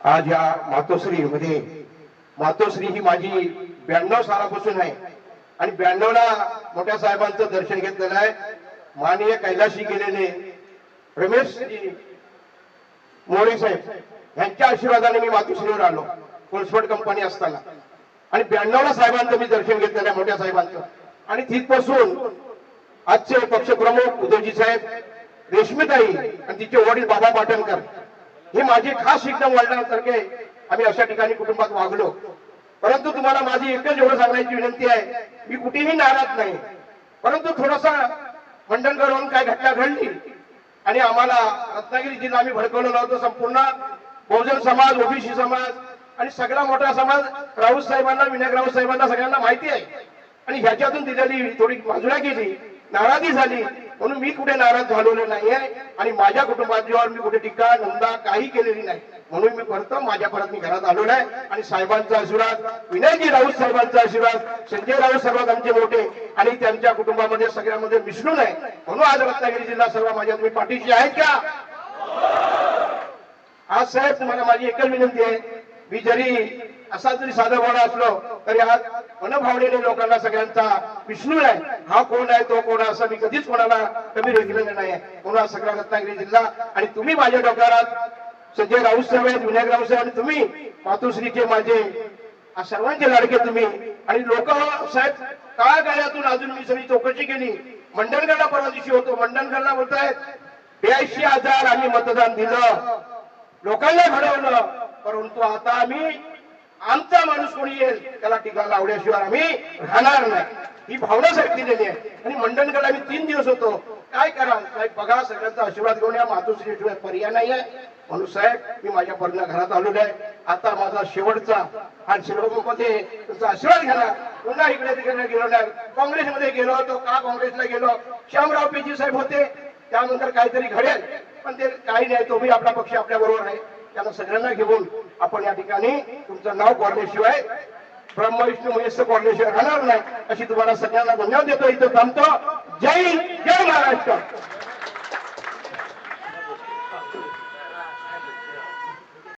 आज या मातोश्री मध्ये मातोश्री ही माझी 92 सालापासून आहे आणि 92 ला मोठ्या साहेबांचं दर्शन घेतलेलं आहे. माननीय कैलाशी गेलेले रमेश मोरे साहेब यांच्या आशीर्वादाने मी मातोश्रीवर आलो कोळसवड कंपनी असताना आणि 92 ला साहेबांचं मी दर्शन घेतलेलं आहे मोठ्या साहेबांचं. आणि तिथपासून आजचे पक्षप्रमुख उदयजी साहेब, रेश्मीताई आणि तिचे वडील बाबा पाटणकर हे माझे खास एकदम वडिलांसारखे आम्ही अशा ठिकाणी कुटुंबात वागलो. परंतु तुम्हाला माझी एकच एवढं सांगण्याची विनंती आहे, मी कुठेही नाराज नाही. परंतु थोडासा मंडणगडवरून काय घटना घडली आणि आम्हाला रत्नागिरी जिल्हा आम्ही भडकवलं नव्हतं. संपूर्ण बहुजन समाज, ओबीसी समाज आणि सगळा मोठा समाज राऊत साहेबांना, विनायक राऊत साहेबांना सगळ्यांना माहिती आहे आणि ह्याच्यातून दिलेली थोडी बाजूला गेली, नाराजी झाली. म्हणून मी कुठे नाराज झालेलो नाहीये आणि माझ्या कुटुंबावर मी कुठे टीका निंदा काही केलेली नाही. म्हणून मी परत मी घरात आलेलो आहे आणि साहेबांचा आशीर्वाद, विनयजी राऊत साहेबांचा आशीर्वाद, संजय राऊत सर्वात आमचे मोठे आणि त्यांच्या कुटुंबामध्ये सगळ्यामध्ये मिसळून आहे. म्हणून आज रत्नागिरी जिल्हा सर्व माझ्या तुम्ही पाठीशी आहेत का? आज साहेब तुम्हाला माझी एकच विनंती आहे, मी जरी असा जरी साधा बोळा असलो तरी आज मनभावनेने लोकांना सगळ्यांचा विष्णू आहे. हा कोण आहे तो कोण असं मी कधीच कोणाला कमी रेखलेलं नाही. म्हणून आज सगळा रत्नागिरी जिल्हा आणि तुम्ही माझ्या डोक्यात संजय राऊत साहेब आहेत, विनायक राऊत साहेब आणि तुम्ही मातोश्रीचे माझे सर्वांचे लाडके तुम्ही. आणि लोक साहेब काय गाड्यातून अजून मी सगळी चौकशी केली. मंडणगडला परवा दिवशी होतो, मंडणगडला बोलतायत 82,000 आम्ही मतदान दिलं, लोकांना घडवलं. परंतु आता आम्ही आमचा माणूस कोणी येईल त्याला टीका लावल्याशिवाय आम्ही राहणार नाही, ही भावना साहेब दिलेली आहे. आणि मंडणगड आम्ही 3 दिवस होतो. काय करा साहेब, बघा सगळ्यांचा आशीर्वाद घेऊन या, मातोश्रीशिवाय पर्याय नाही आहे. म्हणून साहेब मी माझ्या पर्यंत घरात आलेलो आहे. आता माझा शेवटचा आणि शिरोमध्ये तुमचा आशीर्वाद घ्यायला पुन्हा इकडे तिकडे गेलो नाही. काँग्रेसमध्ये गेलो होतो का, काँग्रेसला गेलो, श्यामराव पेजी साहेब होते, त्यानंतर काहीतरी घडेल पण ते काही नाही. तो मी आपला पक्ष आपल्या बरोबर आहे, त्यांना सगळ्यांना घेऊन आपण या ठिकाणी तुमचं नाव कोरल्याशिवाय, ब्रह्म विष्णू महेश कोरल्याशिवाय राहणार नाही. अशी तुम्हाला सगळ्यांना धन्यवाद देतो. इथं थांबतो. जय हिंद, जय महाराष्ट्र.